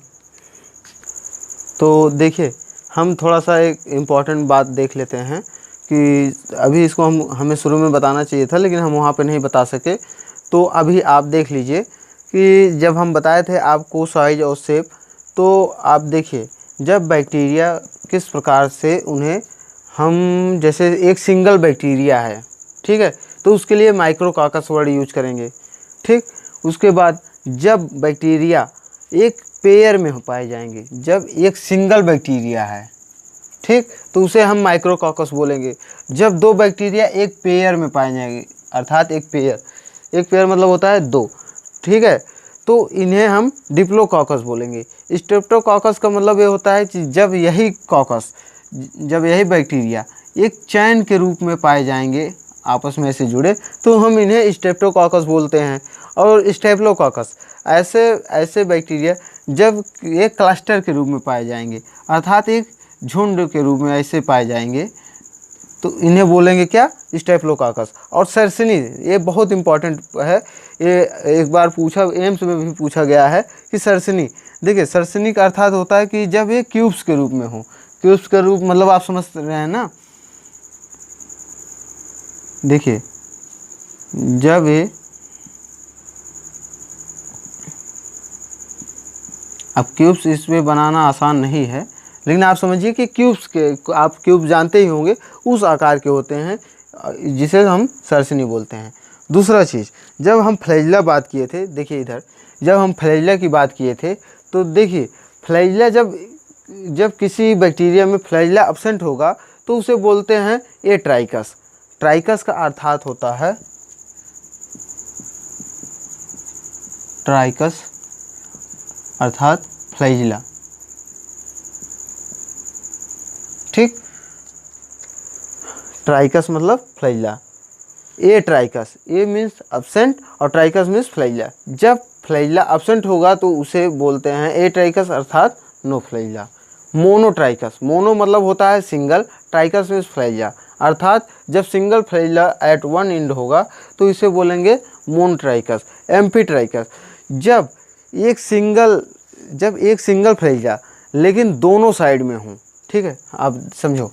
तो देखिए हम थोड़ा सा एक इम्पॉर्टेंट बात देख लेते हैं कि अभी इसको हमें शुरू में बताना चाहिए था लेकिन हम वहाँ पे नहीं बता सके। तो अभी आप देख लीजिए कि जब हम बताए थे आपको साइज और शेप, तो आप देखिए जब बैक्टीरिया किस प्रकार से उन्हें हम, जैसे एक सिंगल बैक्टीरिया है, ठीक है, तो उसके लिए माइक्रोकॉकस वर्ड यूज करेंगे, ठीक। उसके बाद जब बैक्टीरिया एक पेयर में पाए जाएंगे, जब एक सिंगल बैक्टीरिया है, ठीक, तो उसे हम माइक्रोकॉकस बोलेंगे। जब 2 बैक्टीरिया एक पेयर में पाए जाएंगे अर्थात एक पेयर मतलब होता है 2, ठीक है, तो इन्हें हम डिप्लोकॉकस बोलेंगे। स्ट्रेप्टोकॉकस का मतलब ये होता है कि जब यही बैक्टीरिया एक चैन के रूप में पाए जाएंगे आपस में ऐसे जुड़े, तो हम इन्हें स्ट्रेप्टोकॉकस बोलते हैं। और स्टेप्लोकॉकस ऐसे बैक्टीरिया जब एक क्लस्टर के रूप में पाए जाएंगे अर्थात एक झुंड के रूप में ऐसे पाए जाएंगे, तो इन्हें बोलेंगे क्या, स्टेप्लोकॉकस। और सर्सिनी, ये बहुत इंपॉर्टेंट है, ये एक बार एम्स में भी पूछा गया है कि सर्सिनी, देखिए सर्सिनी का अर्थात होता है कि जब ये क्यूब्स के रूप में हो। क्यूब्स का रूप मतलब आप समझ रहे हैं ना, देखिए जब ये, अब क्यूब्स इसमें बनाना आसान नहीं है लेकिन आप समझिए कि क्यूब्स के, आप क्यूब जानते ही होंगे, उस आकार के होते हैं जिसे हम सर्सिनी बोलते हैं। दूसरा चीज़, जब हम फ्लैजिला बात किए थे, देखिए इधर जब हम फ्लैजिला की बात किए थे तो देखिए फ्लैजिला जब किसी बैक्टीरिया में फ्लैजिला एब्सेंट होगा तो उसे बोलते हैं ए ट्राइकस। ट्राइकस का अर्थात होता है, ट्राइकस अर्थात फ्लैजिला, ठीक। ट्राइकस मतलब फ्लैजिला। ए ट्राइकस, ए मीन्स एब्सेंट और ट्राइकस मीन्स फ्लैजिला। जब फ्लैजिला एब्सेंट होगा तो उसे बोलते हैं ए ट्राइकस अर्थात नो फ्लैजिला। मोनोट्राइकस, मोनो मतलब होता है सिंगल, ट्राइकस मीन्स फ्लैजिला अर्थात जब सिंगल फ्लैजिला एट 1 एंड होगा तो इसे बोलेंगे मोनोट्राइकस। एम्फीट्राइकस, जब एक सिंगल फ्लैजिला लेकिन दोनों साइड में हो, ठीक है, आप समझो,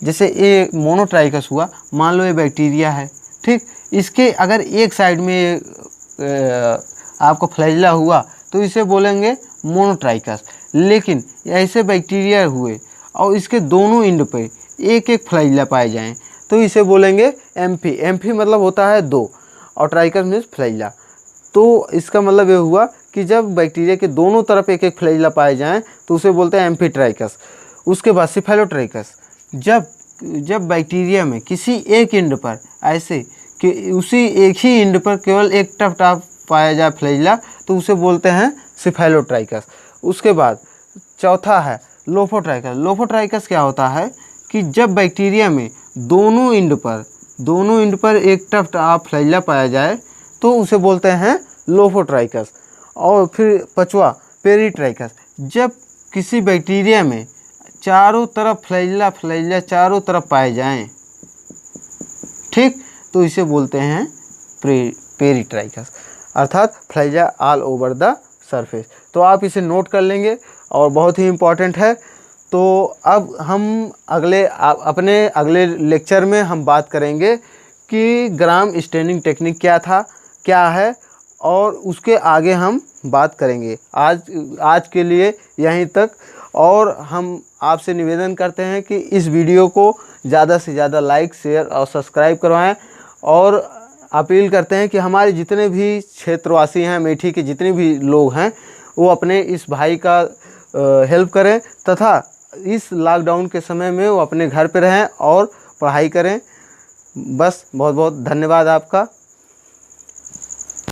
जैसे ये मोनोट्राइकस हुआ, मान लो ये बैक्टीरिया है, ठीक, इसके अगर एक साइड में आपको फ्लैजिला हुआ तो इसे बोलेंगे मोनोट्राइकस। लेकिन ऐसे बैक्टीरिया हुए और इसके दोनों एंड पे एक एक फ्लैजिला पाए जाएं तो इसे बोलेंगे एम्फी। एम्फी मतलब होता है 2 और ट्राइकस मीन्स फ्लैजिला। तो इसका मतलब ये हुआ कि जब बैक्टीरिया के दोनों तरफ एक एक फ्लैजिला पाए जाएं तो उसे बोलते हैं एम्फीट्राइकस। उसके बाद सिफेलोट्राइकस, जब बैक्टीरिया में किसी एक एंड पर ऐसे कि उसी एक ही एंड पर केवल एक टफ टफ पाया जाए फ्लैजिला तो उसे बोलते हैं सिफेलोट्राइकस। उसके बाद चौथा है लोफोट्राइकस। लोफोट्राइकस क्या होता है कि जब बैक्टीरिया में दोनों एंड पर एक टफ टफ फ्लैजिला पाया जाए तो उसे बोलते हैं लोफोट्राइकस। और फिर पांचवा पेरिट्राइकस, जब किसी बैक्टीरिया में चारों तरफ फ्लैजिला चारों तरफ पाए जाएं, ठीक, तो इसे बोलते हैं पेरिट्राइकस, अर्थात flagella all over the surface. तो आप इसे नोट कर लेंगे और बहुत ही इम्पॉर्टेंट है। तो अब हम अपने अगले लेक्चर में हम बात करेंगे कि ग्राम स्टेनिंग टेक्निक क्या है और उसके आगे हम बात करेंगे। आज के लिए यहीं तक, और हम आपसे निवेदन करते हैं कि इस वीडियो को ज़्यादा से ज़्यादा लाइक, शेयर और सब्सक्राइब करवाएं, और अपील करते हैं कि हमारे जितने भी क्षेत्रवासी हैं, अमेठी के जितने भी लोग हैं, वो अपने इस भाई का हेल्प करें तथा इस लॉकडाउन के समय में वो अपने घर पे रहें और पढ़ाई करें। बस, बहुत बहुत धन्यवाद आपका।